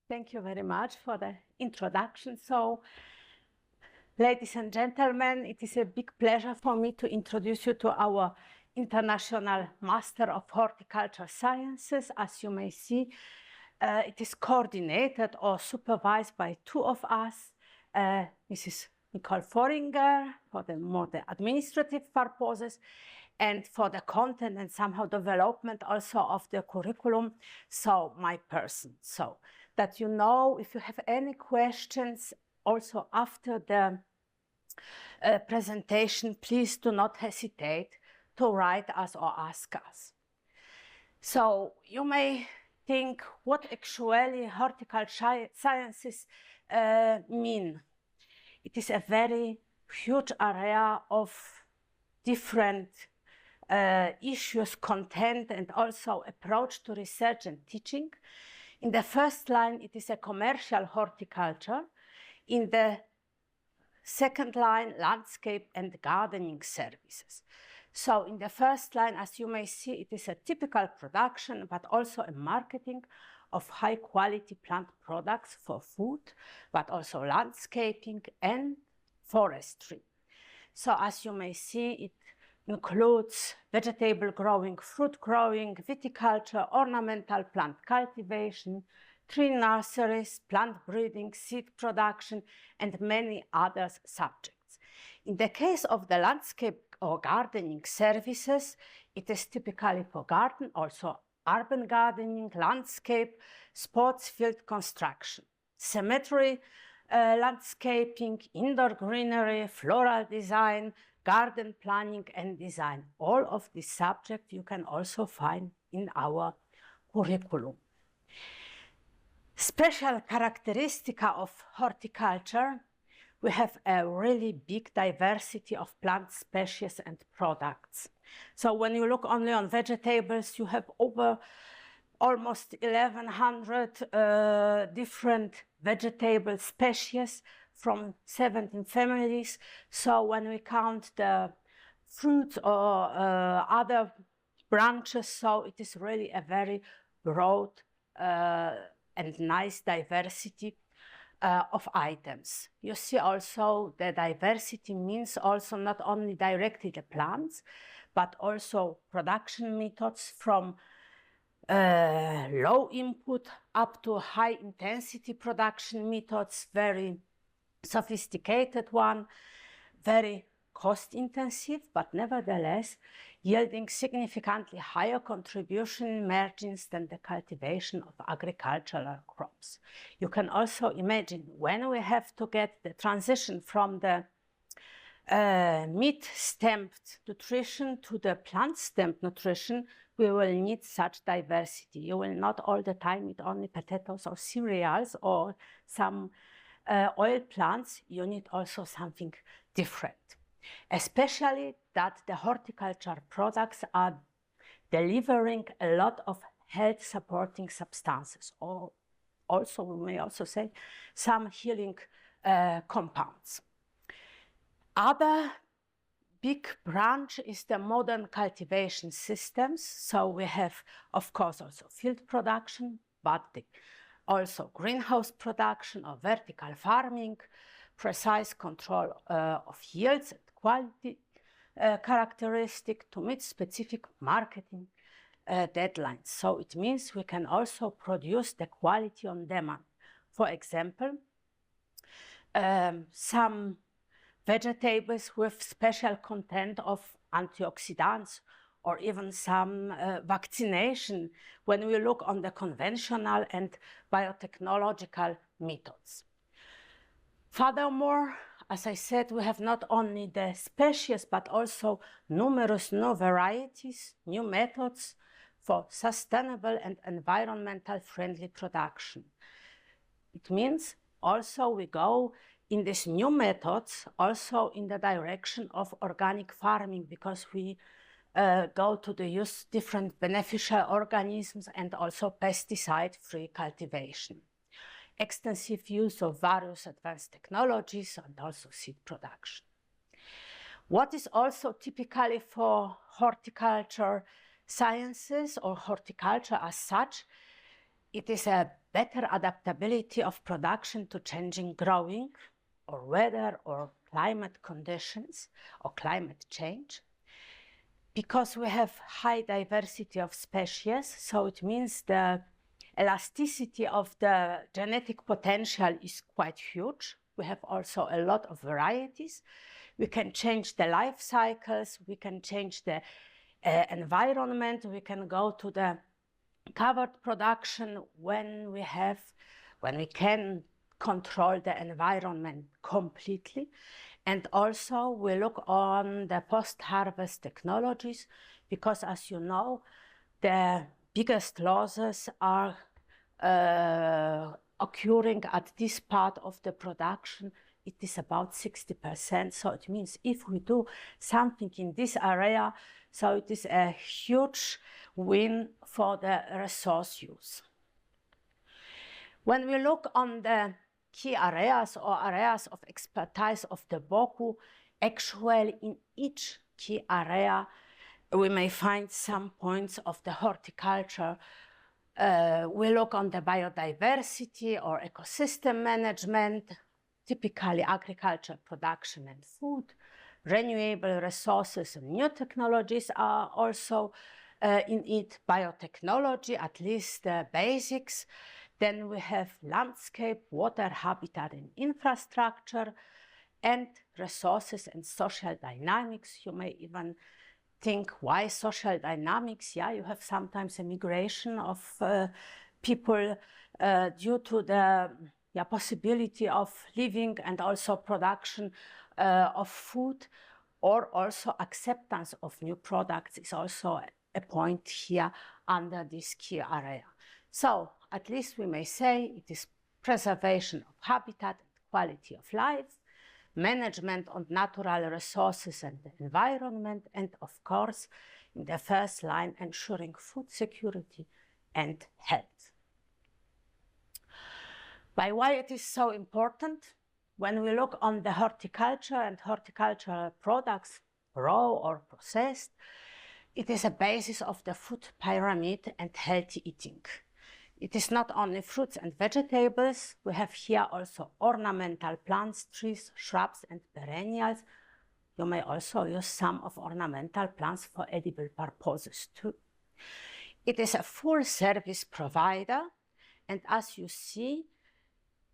Thank you very much for the introduction. So, ladies and gentlemen, it is a big pleasure for me to introduce you to our International Master of Horticultural Sciences. As you may see, it is coordinated or supervised by two of us, Mrs. Nicole Foringer for the more administrative purposes, and for the content and somehow development also of the curriculum, so my person. So that you know, if you have any questions also after the presentation, please do not hesitate to write us or ask us. So you may think, what actually horticultural sciences mean? It is a very huge area of different issues, content, and also approach to research and teaching. In the first line, it is a commercial horticulture. In the second line, landscape and gardening services. So in the first line, as you may see, it is a typical production, but also a marketing of high quality plant products for food, but also landscaping and forestry. So as you may see, it includes vegetable growing, fruit growing, viticulture, ornamental plant cultivation, tree nurseries, plant breeding, seed production, and many other subjects. In the case of the landscape or gardening services, it is typically for garden, also urban gardening, landscape, sports field construction, cemetery landscaping, indoor greenery, floral design, garden planning and design. All of these subjects you can also find in our curriculum. Special characteristic of horticulture, we have a really big diversity of plant species and products. So when you look only on vegetables, you have over almost 1,100 different vegetable species from 17 families. So when we count the fruits or other branches, so it is really a very broad and nice diversity of items. You see also the diversity means also not only directly the plants, but also production methods from low input up to high intensity production methods, very sophisticated one, very cost intensive, but nevertheless yielding significantly higher contribution margins than the cultivation of agricultural crops. You can also imagine when we have to get the transition from the meat-stamped nutrition to the plant-stamped nutrition, we will need such diversity. You will not all the time eat only potatoes or cereals or some oil plants. You need also something different. Especially that the horticulture products are delivering a lot of health supporting substances, or also we may also say some healing compounds. Other big branch is the modern cultivation systems. So we have, of course, also field production, but also greenhouse production or vertical farming, precise control of yields and quality characteristic to meet specific marketing deadlines. So it means we can also produce the quality on demand. For example, some vegetables with special content of antioxidants, or even some vaccination when we look on the conventional and biotechnological methods. Furthermore, as I said, we have not only the species, but also numerous new varieties, new methods for sustainable and environmental friendly production. It means also we go in these new methods also in the direction of organic farming, because we go to the use different beneficial organisms and also pesticide-free cultivation. Extensive use of various advanced technologies and also seed production. What is also typically for horticulture sciences or horticulture as such, it is a better adaptability of production to changing growing or weather or climate conditions or climate change. Because we have high diversity of species, so it means the elasticity of the genetic potential is quite huge. We have also a lot of varieties. We can change the life cycles, we can change the environment, we can go to the covered production when we can control the environment completely. And also we look on the post-harvest technologies, because as you know, the biggest losses are occurring at this part of the production. It is about 60%. So it means if we do something in this area, so it is a huge win for the resource use. When we look on the key areas or areas of expertise of the BOKU, actually in each key area we may find some points of the horticulture. We look on the biodiversity or ecosystem management, typically agriculture, production and food. Renewable resources and new technologies are also in it. Biotechnology, at least the basics. Then we have landscape, water, habitat and infrastructure, and resources and social dynamics. You may even think, why social dynamics? Yeah, you have sometimes a migration of people due to the possibility of living and also production of food, or also acceptance of new products is also a point here under this key area. So at least we may say it is preservation of habitat and quality of life, management of natural resources and the environment, and of course, in the first line, ensuring food security and health. Why it is so important? When we look on the horticulture and horticultural products, raw or processed, it is a basis of the food pyramid and healthy eating. It is not only fruits and vegetables. We have here also ornamental plants, trees, shrubs and perennials. You may also use some of ornamental plants for edible purposes too. It is a full service provider, and as you see,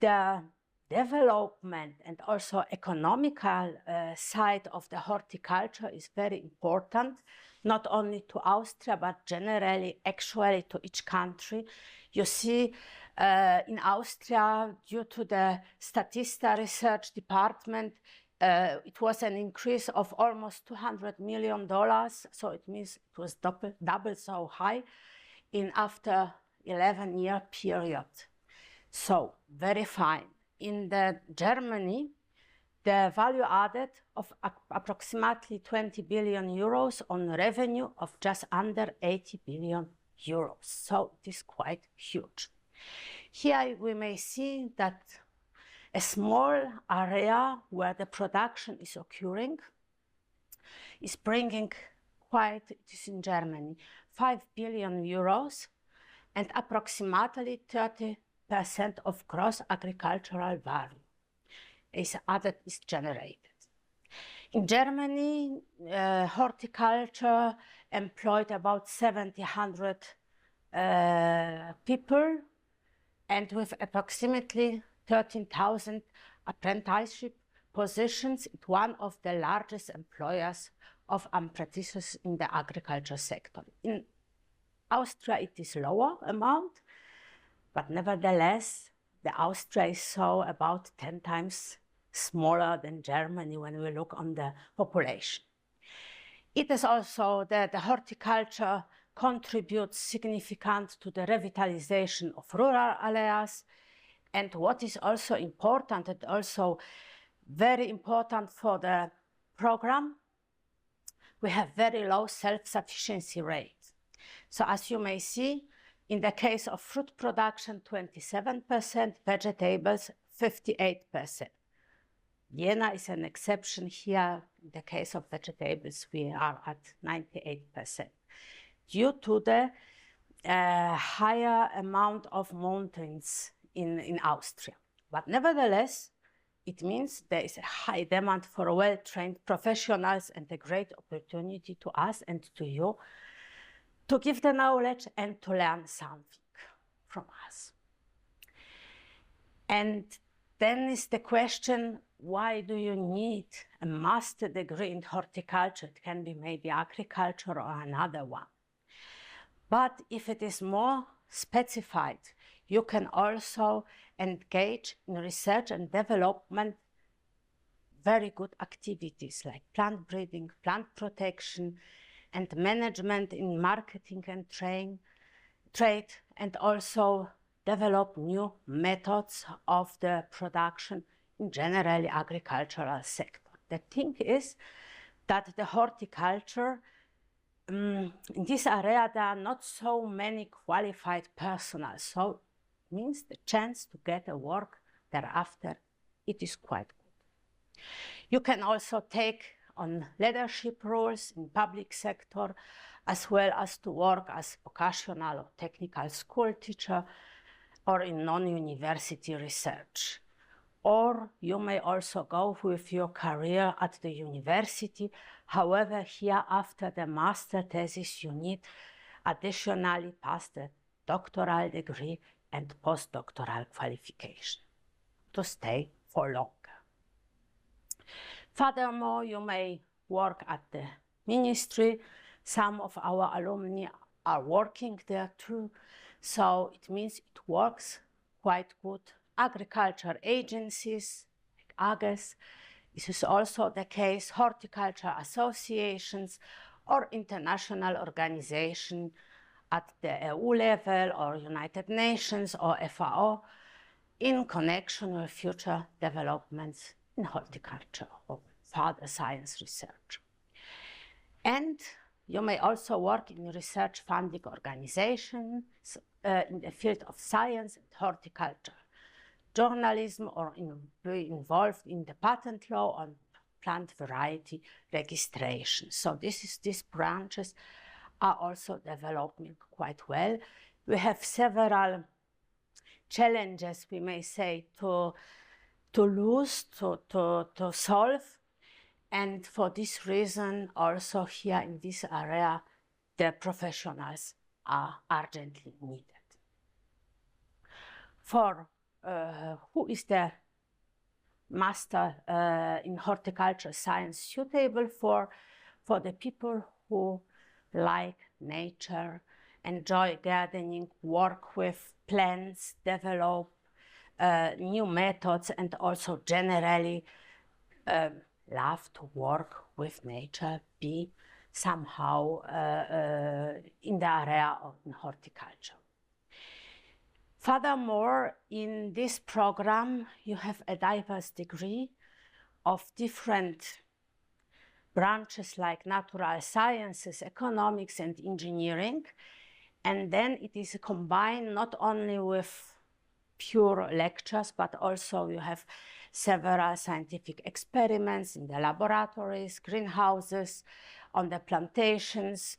the development and also economical side of the horticulture is very important, not only to Austria, but generally, actually to each country. You see, in Austria, due to the Statista Research Department, it was an increase of almost $200 million. So it means it was double so high in after 11-year period. So very fine. In Germany, the value added of approximately 20 billion euros on revenue of just under 80 billion euros. So it is quite huge. Here we may see that a small area where the production is occurring is bringing quite, it is in Germany, 5 billion euros and approximately 30% of gross agricultural value is generated. In Germany, horticulture employed about 700 people, and with approximately 13,000 apprenticeship positions, it's one of the largest employers of apprentices in the agriculture sector. In Austria, it is lower amount, but nevertheless, the Austria is so about 10 times smaller than Germany when we look on the population. It is also that the horticulture contributes significant to the revitalization of rural areas. And what is also important, and also very important for the program, we have very low self-sufficiency rate. So as you may see, in the case of fruit production, 27%, vegetables, 58%. Vienna is an exception here. In the case of vegetables, we are at 98%. Due to the a higher amount of mountains in Austria. But nevertheless, it means there is a high demand for well-trained professionals and a great opportunity to us and to you to give the knowledge and to learn something from us. And then is the question, why do you need a master degree in horticulture? It can be maybe agriculture or another one. But if it is more specified, you can also engage in research and development, very good activities like plant breeding, plant protection, and management in marketing and trade, and also develop new methods of the production in generally agricultural sector. The thing is that the horticulture, in this area, there are not so many qualified personnel, so it means the chance to get a work thereafter, it is quite good. You can also take on leadership roles in public sector, as well as to work as vocational or technical school teacher or in non-university research. Or you may also go with your career at the university. However, here after the master thesis, you need additionally pass the doctoral degree and postdoctoral qualification to stay for longer. Furthermore, you may work at the ministry. Some of our alumni are working there too. So it means it works quite good. Agriculture agencies, like AGES, this is also the case, horticulture associations or international organizations at the EU level or United Nations or FAO in connection with future developments in horticulture or further science research. And you may also work in research funding organizations in the field of science and horticulture, journalism, or be involved in the patent law on plant variety registration. So these branches are also developing quite well. We have several challenges, we may say, to solve. And for this reason, also here in this area, the professionals are urgently needed. For who is the master in horticultural science suitable for the people who like nature, enjoy gardening, work with plants, develop new methods, and also generally love to work with nature, be somehow in the area of horticulture. Furthermore, in this program, you have a diverse degree of different branches like natural sciences, economics, and engineering. And then it is combined not only with pure lectures, but also you have several scientific experiments in the laboratories, greenhouses, on the plantations.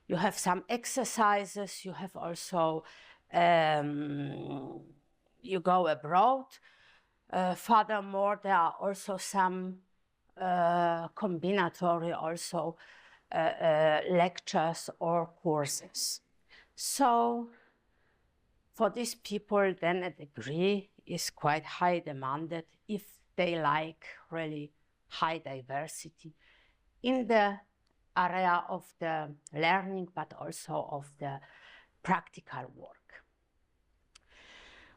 You have some exercises. You have also, you go abroad. Furthermore, there are also some combinatory also lectures or courses. So for these people, then a degree is quite high demanded if they like really high diversity in the area of the learning, but also of the practical work.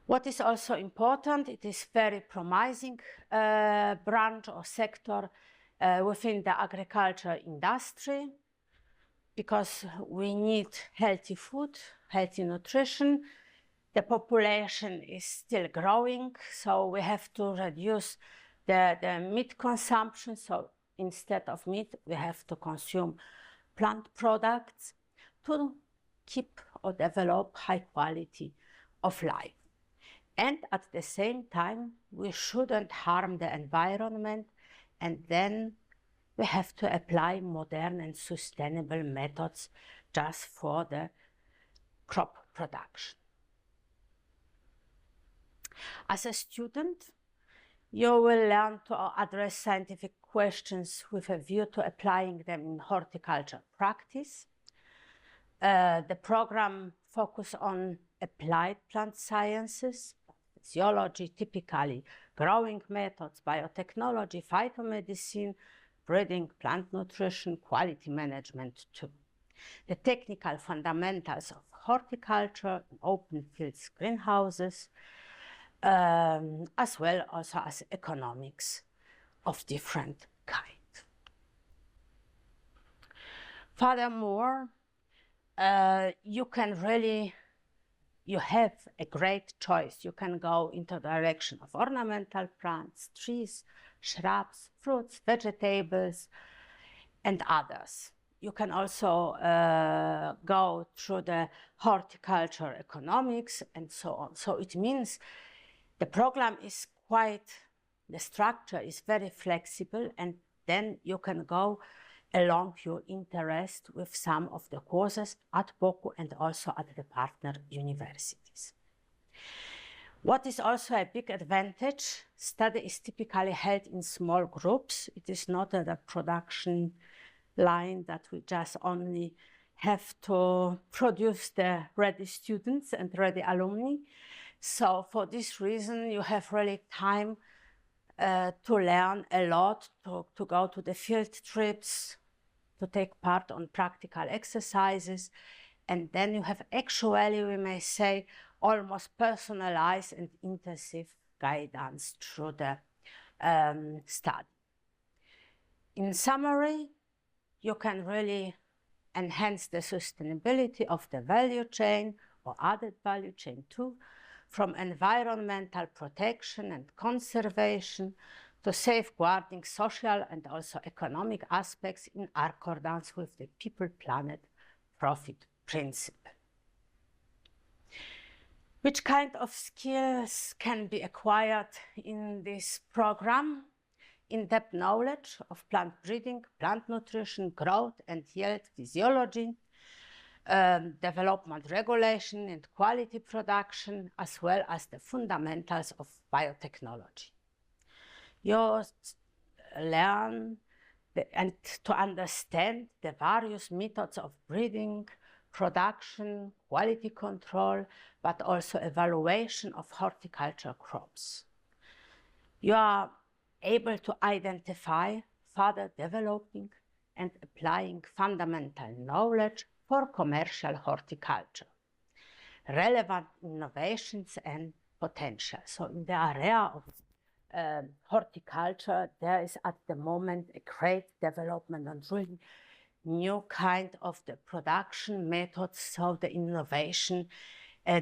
What is also important, it is very promising branch or sector within the agriculture industry, because we need healthy food, healthy nutrition. The population is still growing, so we have to reduce the meat consumption. So instead of meat, we have to consume plant products to keep or develop high quality of life. And at the same time, we shouldn't harm the environment, and then we have to apply modern and sustainable methods just for the crop production. As a student, you will learn to address scientific questions with a view to applying them in horticulture practice. The program focuses on applied plant sciences, physiology, typically growing methods, biotechnology, phytomedicine, breeding, plant nutrition, quality management too. The technical fundamentals of horticulture, open fields, greenhouses, as well also as economics of different kinds. Furthermore, you have a great choice. You can go into the direction of ornamental plants, trees, shrubs, fruits, vegetables, and others. You can also go through the horticulture economics and so on. So it means the program is the structure is very flexible, and then you can go along your interest with some of the courses at BOKU and also at the partner universities. What is also a big advantage, study is typically held in small groups. It is not a production line that we just only have to produce the ready students and ready alumni. So for this reason, you have really time to learn a lot, to go to the field trips, to take part on practical exercises, and then you have actually, we may say, almost personalized and intensive guidance through the study. In summary, you can really enhance the sustainability of the value chain or added value chain too, from environmental protection and conservation to safeguarding social and also economic aspects in accordance with the people, planet, profit principle. Which kind of skills can be acquired in this program? In-depth knowledge of plant breeding, plant nutrition, growth and yield physiology, development regulation and quality production, as well as the fundamentals of biotechnology. You learn and to understand the various methods of breeding, production, quality control, but also evaluation of horticulture crops. You are able to identify further developing and applying fundamental knowledge for commercial horticulture, relevant innovations and potential. So in the area of horticulture, there is at the moment a great development and really new kind of the production methods, so the innovation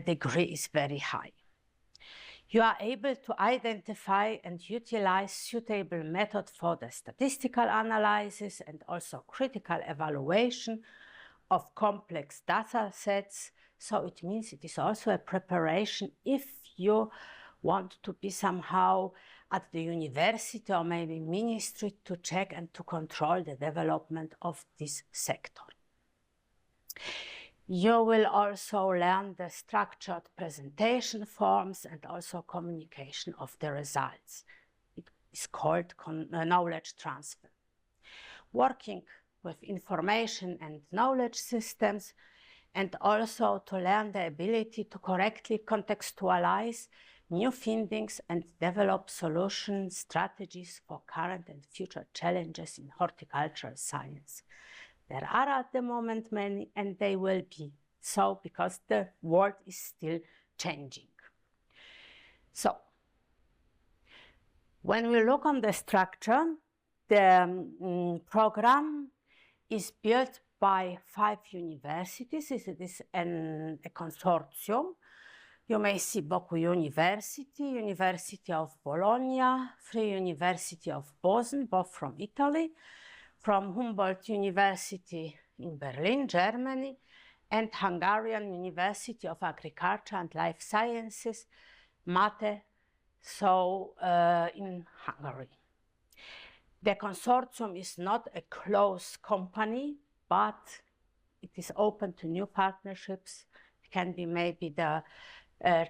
degree is very high. You are able to identify and utilize suitable method for the statistical analysis and also critical evaluation of complex data sets. So it means it is also a preparation if you want to be somehow at the university or maybe ministry to check and to control the development of this sector. You will also learn the structured presentation forms and also communication of the results. It is called knowledge transfer. Working with information and knowledge systems, and also to learn the ability to correctly contextualize new findings and develop solution strategies for current and future challenges in horticultural science. There are at the moment many, and they will be so because the world is still changing. So, when we look on the structure, the program is built by 5 universities. It is a consortium. You may see BOKU University, University of Bologna, Free University of Bozen, both from Italy, from Humboldt University in Berlin, Germany, and Hungarian University of Agriculture and Life Sciences, MATE, so in Hungary. The consortium is not a closed company, but it is open to new partnerships. can be maybe the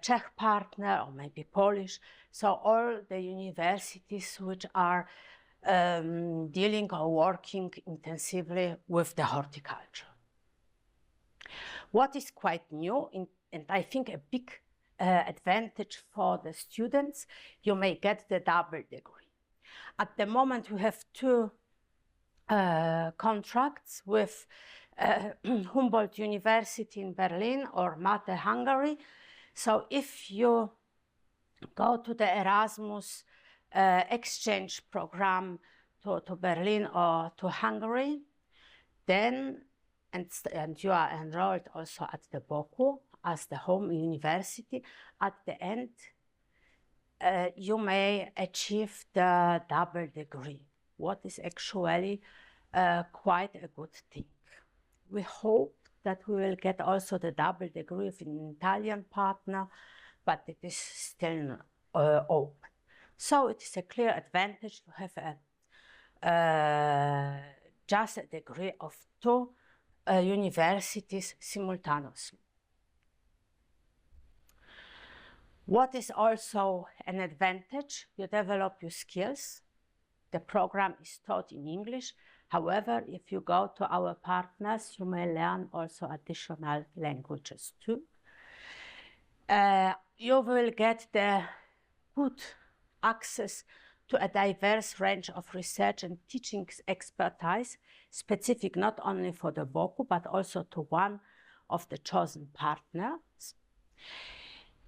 Czech partner or maybe Polish. So all the universities which are dealing or working intensively with the horticulture. What is quite new, and I think a big advantage for the students, you may get the double degree. At the moment, we have two contracts with Humboldt University in Berlin or Mate, Hungary. So if you go to the Erasmus exchange program to Berlin or to Hungary, then, and you are enrolled also at the BOKU as the home university, at the end, you may achieve the double degree, what is actually quite a good thing. We hope that we will get also the double degree with an Italian partner, but it is still open. So it is a clear advantage to have just a degree of two universities simultaneously. What is also an advantage? You develop your skills. The program is taught in English. However, if you go to our partners, you may learn also additional languages too. You will get the good access to a diverse range of research and teaching expertise, specific not only for the BOKU, but also to one of the chosen partners.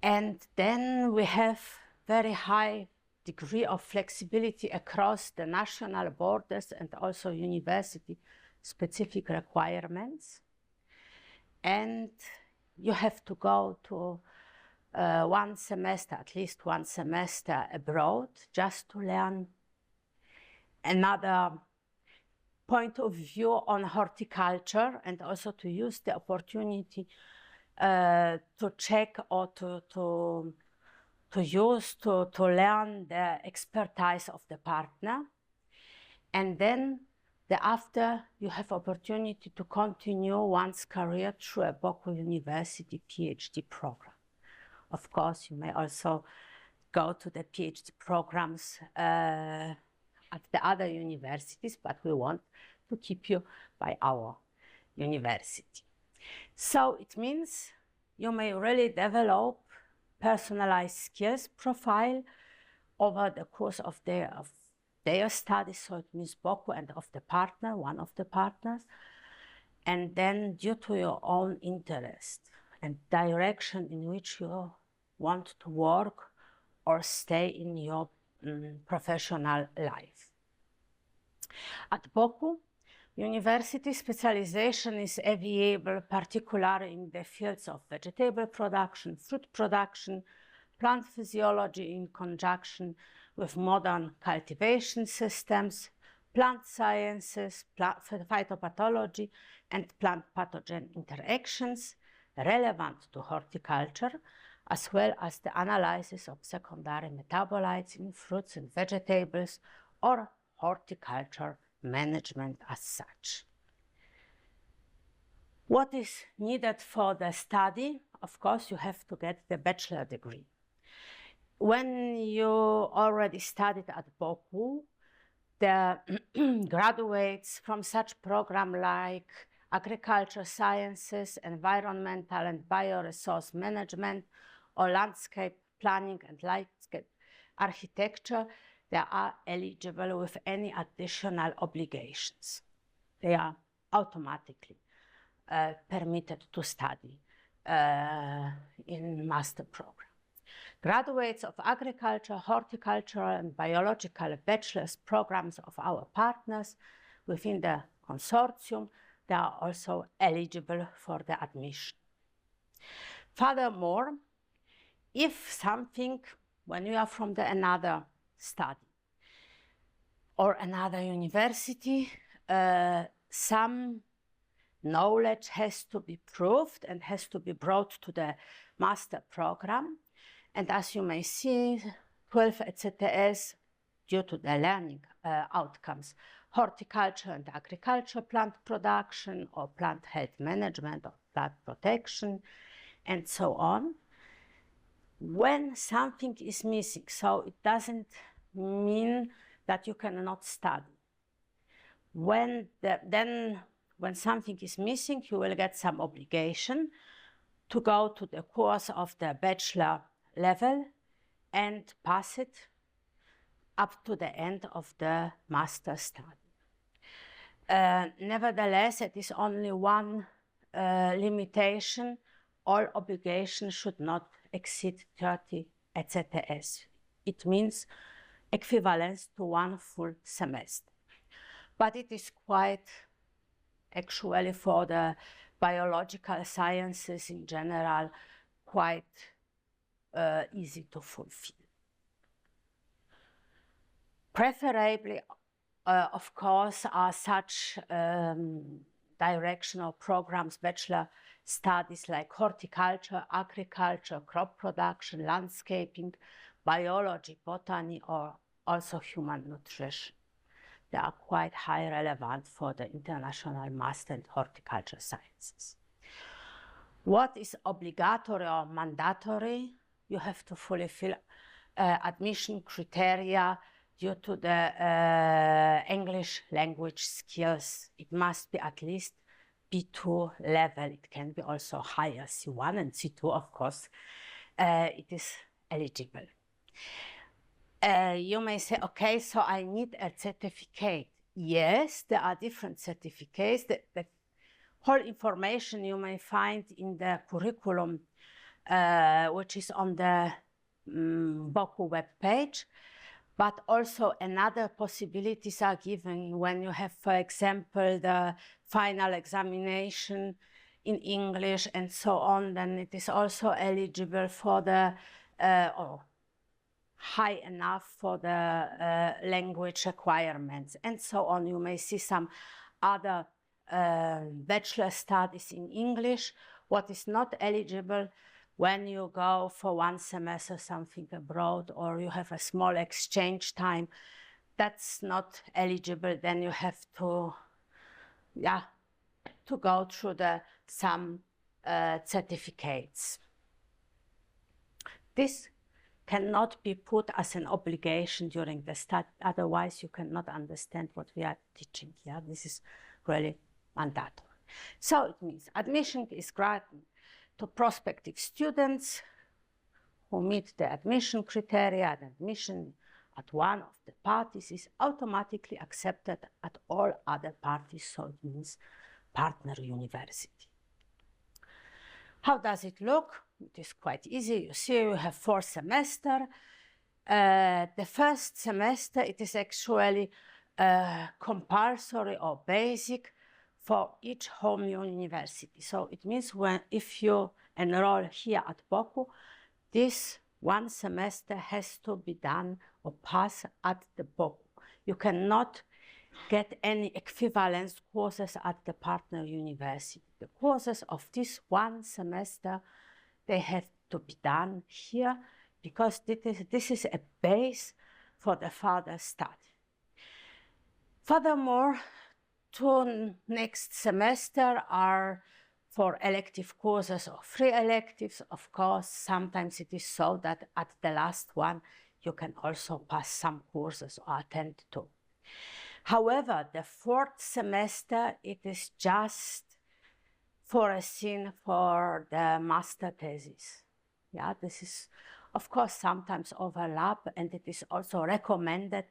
And then we have very high degree of flexibility across the national borders and also university-specific requirements. And you have to go to one semester, at least one semester abroad, just to learn another point of view on horticulture, and also to use the opportunity to check or to learn the expertise of the partner. And then after, you have opportunity to continue one's career through a BOKU University PhD program. Of course, you may also go to the PhD programs at the other universities, but we want to keep you by our university. So it means you may really develop personalized skills profile over the course of their studies. So it means BOKU and of the partner, one of the partners. And then due to your own interest and direction in which you want to work or stay in your professional life. At BOKU, university specialization is available, particularly in the fields of vegetable production, fruit production, plant physiology in conjunction with modern cultivation systems, plant sciences, phytopathology, and plant pathogen interactions relevant to horticulture, as well as the analysis of secondary metabolites in fruits and vegetables, or horticulture management as such. What is needed for the study? Of course, you have to get the bachelor degree. When you already studied at BOKU, the graduates from such program like Agricultural Sciences, Environmental and Bioresource Management, or Landscape Planning and Landscape Architecture, they are eligible with any additional obligations. They are automatically permitted to study in master program. Graduates of agriculture, horticultural, and biological bachelor's programs of our partners within the consortium, they are also eligible for the admission. Furthermore, if something, when you are from another study or another university, some knowledge has to be proved and has to be brought to the master program. And as you may see, 12 ECTS, due to the learning outcomes, horticulture and agriculture, plant production or plant health management or plant protection, and so on. When something is missing, so it doesn't mean that you cannot study. When something is missing, you will get some obligation to go to the course of the bachelor level and pass it up to the end of the master study. Nevertheless, it is only one limitation. All obligations should not exceed 30 ECTS. It means equivalence to one full semester. But it is quite, actually for the biological sciences in general, quite easy to fulfill. Preferably, of course, are such directional programs, bachelor studies like horticulture, agriculture, crop production, landscaping, biology, botany, or also human nutrition. They are quite high relevant for the international master in horticultural sciences. What is obligatory or mandatory? You have to fulfill admission criteria due to the English language skills. It must be at least B2 level. It can be also higher, C1 and C2, of course. It is eligible. You may say, okay, so I need a certificate. Yes, there are different certificates. The whole information you may find in the curriculum, which is on the BOKU webpage. But also another possibilities are given when you have, for example, the final examination in English and so on, then it is also eligible for the, or high enough for the language requirements and so on. You may see some other bachelor studies in English. What is not eligible when you go for one semester something abroad, or you have a small exchange time, that's not eligible. Then you have to, to go through some certificates. This cannot be put as an obligation during the study, otherwise you cannot understand what we are teaching here. This is really mandatory. So it means admission is granted to prospective students who meet the admission criteria, and admission at one of the parties is automatically accepted at all other parties, so it means partner university. How does it look? It is quite easy. You see, you have 4 semesters. The first semester, it is actually compulsory or basic for each home university. So it means if you enroll here at BOKU, this one semester has to be done or pass at the BOKU. You cannot get any equivalence courses at the partner university. The courses of this one semester, they have to be done here because this is a base for the further study. Furthermore, 2 next semester are for elective courses or free electives. Of course, sometimes it is so that at the last one, you can also pass some courses or attend to. However, the 4th semester, it is just foreseen for the master thesis. Yeah, this is, of course, sometimes overlap, and it is also recommended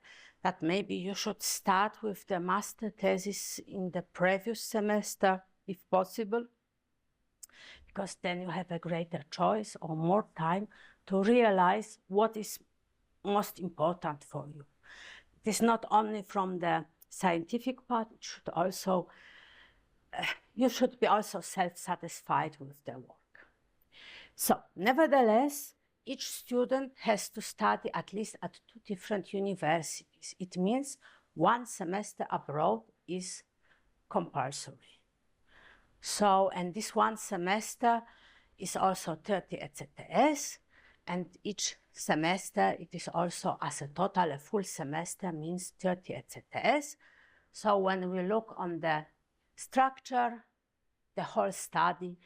that maybe you should start with the master thesis in the previous semester, if possible, because then you have a greater choice or more time to realize what is most important for you. It is not only from the scientific part, it should also, you should be also self-satisfied with the work. So, nevertheless, each student has to study at least at 2 different universities. It means 1 semester abroad is compulsory. So, and this 1 semester is also 30 ECTS, and each semester it is also as a total, a full semester means 30 ECTS. So when we look on the structure, the whole study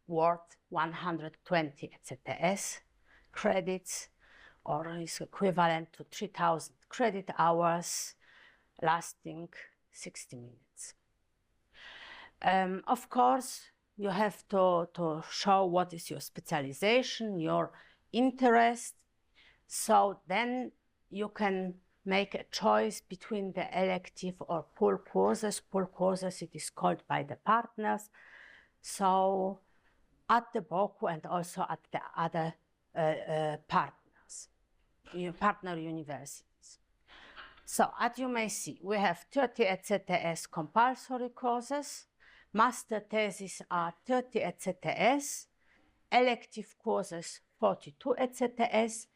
worth 120 ECTS credits, or is equivalent to 3,000 credit hours, lasting 60 minutes. Of course, you have to show what is your specialization, your interest. So then you can make a choice between the elective or pool courses. Pool courses, it is called by the partners. So at the BOKU and also at the other partner universities. So as you may see, we have 30 ECTS compulsory courses. Master theses are 30 ECTS, elective courses 42 ECTS,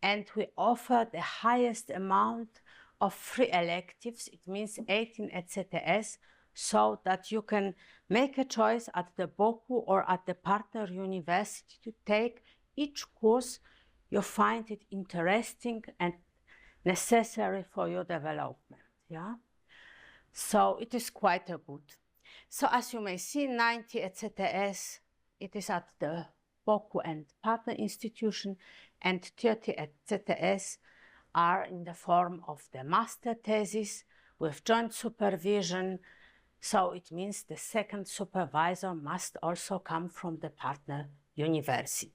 and we offer the highest amount of free electives. It means 18 ECTS, so that you can make a choice at the BOKU or at the partner university to take each course you find it interesting and necessary for your development. Yeah? So it is quite a good. So as you may see, 90 ECTS, it is at the BOKU and partner institution, and 30 ECTS are in the form of the master thesis with joint supervision. So it means the second supervisor must also come from the partner university.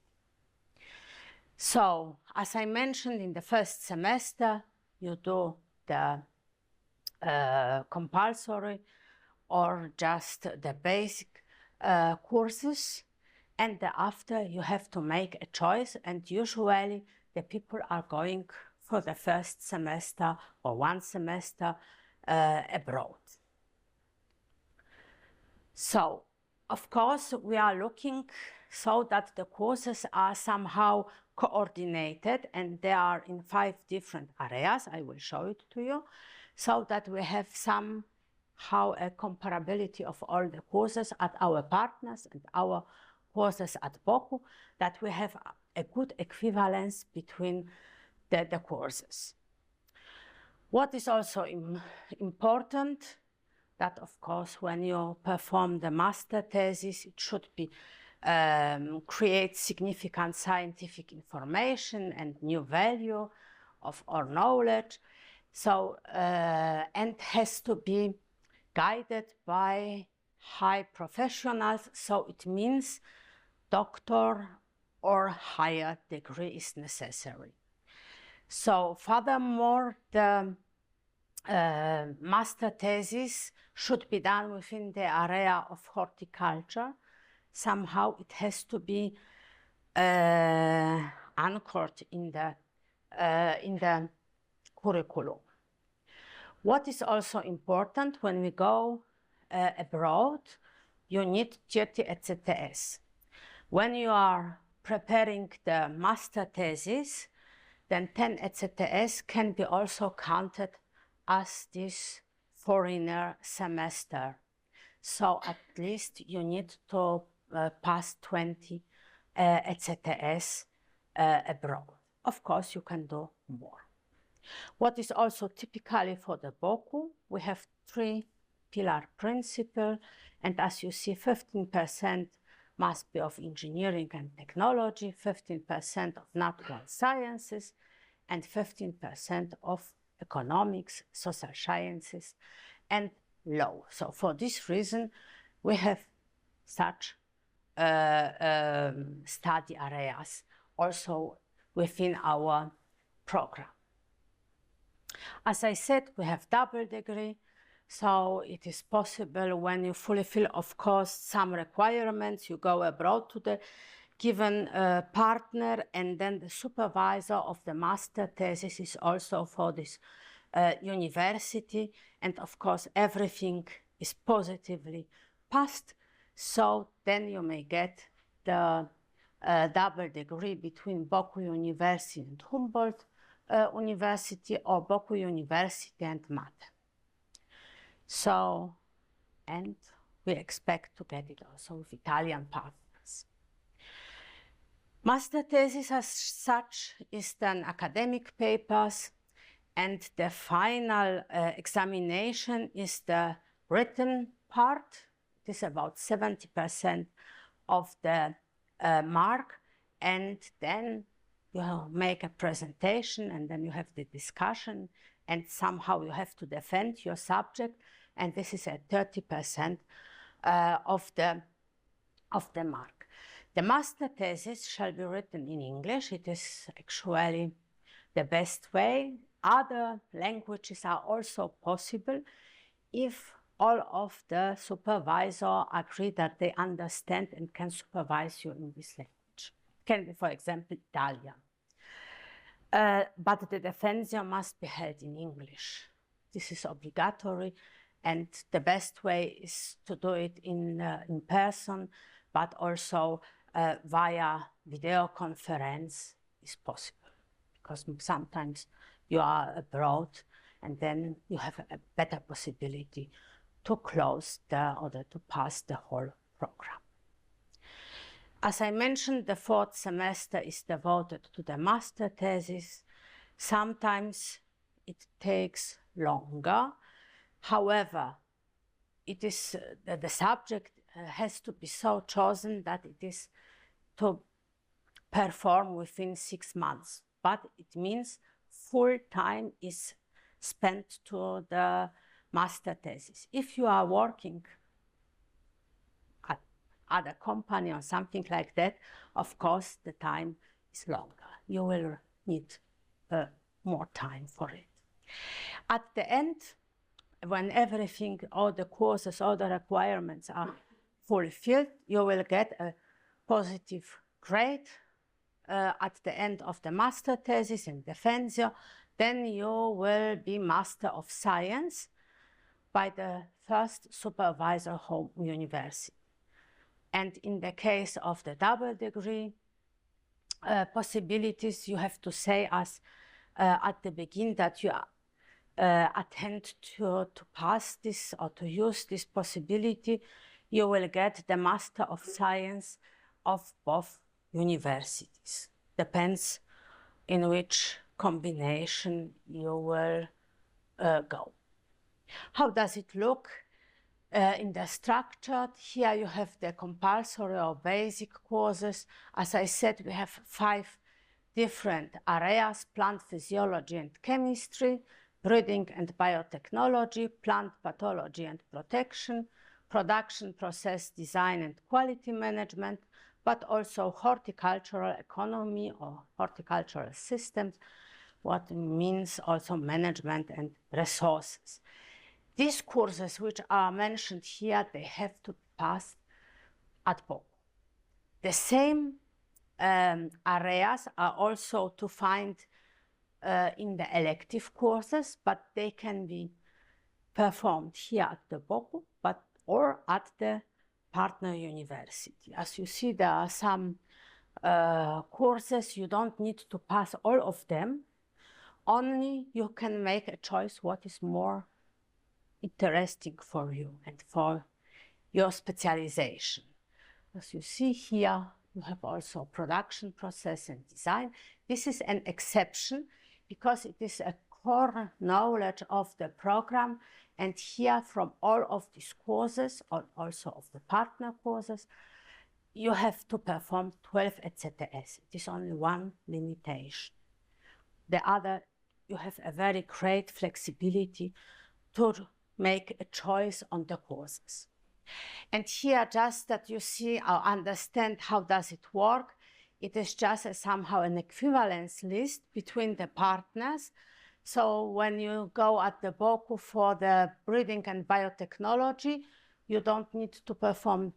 So, as I mentioned, in the first semester, you do the compulsory or just the basic courses, and thereafter you have to make a choice, and usually the people are going for the first semester or one semester abroad. So, of course, we are looking so that the courses are somehow coordinated, and they are in 5 different areas. I will show it to you, so that we have somehow a comparability of all the courses at our partners and our courses at BOKU, that we have a good equivalence between the courses. What is also important, that of course when you perform the master thesis, it should be create significant scientific information and new value of our knowledge. So, and has to be guided by high professionals. So it means doctor or higher degree is necessary. So furthermore, the master thesis should be done within the area of horticulture. Somehow it has to be anchored in the curriculum. What is also important when we go abroad, you need 30 ECTS. When you are preparing the master thesis, then 10 ECTS can be also counted as this foreigner semester. So at least you need to pass 20 ECTS abroad. Of course, you can do more. What is also typically for the BOKU, we have 3 pillar principle, and as you see, 15% must be of engineering and technology, 15% of natural sciences, and 15% of economics, social sciences, and law. So for this reason, we have such study areas also within our program. As I said, we have double degree, so it is possible when you fulfill, of course, some requirements, you go abroad to the given partner, and then the supervisor of the master thesis is also for this university, and of course everything is positively passed, so then you may get the double degree between BOKU University and Humboldt University, or BOKU University and MATE. So, and we expect to get it also with Italian partners. Master thesis as such is then academic papers, and the final examination is the written part. It is about 70% of the mark, and then you make a presentation, and then you have the discussion, and somehow you have to defend your subject, and this is at 30% of the mark. The master thesis shall be written in English. It is actually the best way. Other languages are also possible if all of the supervisors agree that they understand and can supervise you in this language. It can be, for example, Italian. But the defensio must be held in English. This is obligatory, and the best way is to do it in person, but also via video conference is possible, because sometimes you are abroad, and then you have a better possibility to close or to pass the whole program. As I mentioned, the 4th semester is devoted to the master thesis. Sometimes it takes longer. However, it is the subject has to be so chosen that it is to perform within 6 months. But it means full time is spent to the master thesis. If you are working at other company or something like that, of course the time is longer. You will need more time for it. At the end, when everything, all the courses, all the requirements are fulfilled, you will get a positive grade at the end of the master thesis in defensio. Then you will be Master of Science by the first supervisor home university. And in the case of the double degree possibilities, you have to say us at the beginning that you attempt to pass this or to use this possibility. You will get the Master of Science of both universities. Depends in which combination you will go. How does it look in the structure? Here you have the compulsory or basic courses. As I said, we have 5 different areas: plant physiology and chemistry, breeding and biotechnology, plant pathology and protection, production process design and quality management, but also horticultural economy or horticultural systems, what means also management and resources. These courses which are mentioned here, they have to pass at BOKU. The same areas are also to find in the elective courses, but they can be performed here at the BOKU, or at the partner university. As you see, there are some courses you don't need to pass all of them. Only you can make a choice what is more interesting for you and for your specialization. As you see here, you have also production process and design. This is an exception because it is a core knowledge of the program, and here from all of these courses, or also of the partner courses, you have to perform 12 ECTS. It is only one limitation. The other, you have a very great flexibility to make a choice on the courses. And here, just that you see or understand how does it work, it is just somehow an equivalence list between the partners. So when you go at the BOKU for the breeding and biotechnology, you don't need to perform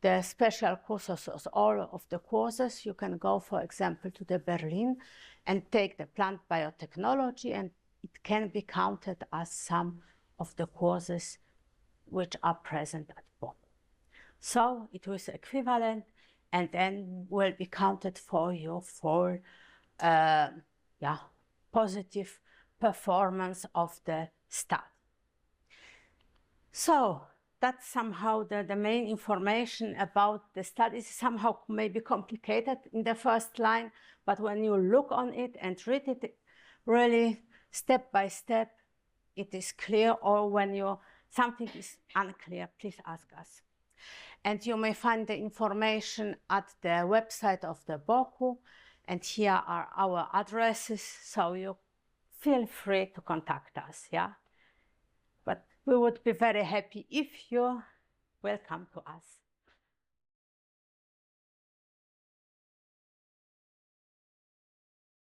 the special courses, all of the courses. You can go, for example, to the Berlin and take the plant biotechnology, and it can be counted as some of the courses which are present at BOKU. So it was equivalent, and then will be counted for you for positive performance of the study. So that's somehow the main information about the study. Somehow maybe complicated in the first line, but when you look on it and read it really step by step, it is clear. Or when something is unclear, please ask us. And you may find the information at the website of the BOKU, and here are our addresses, so you feel free to contact us, yeah? But we would be very happy if you will come to us.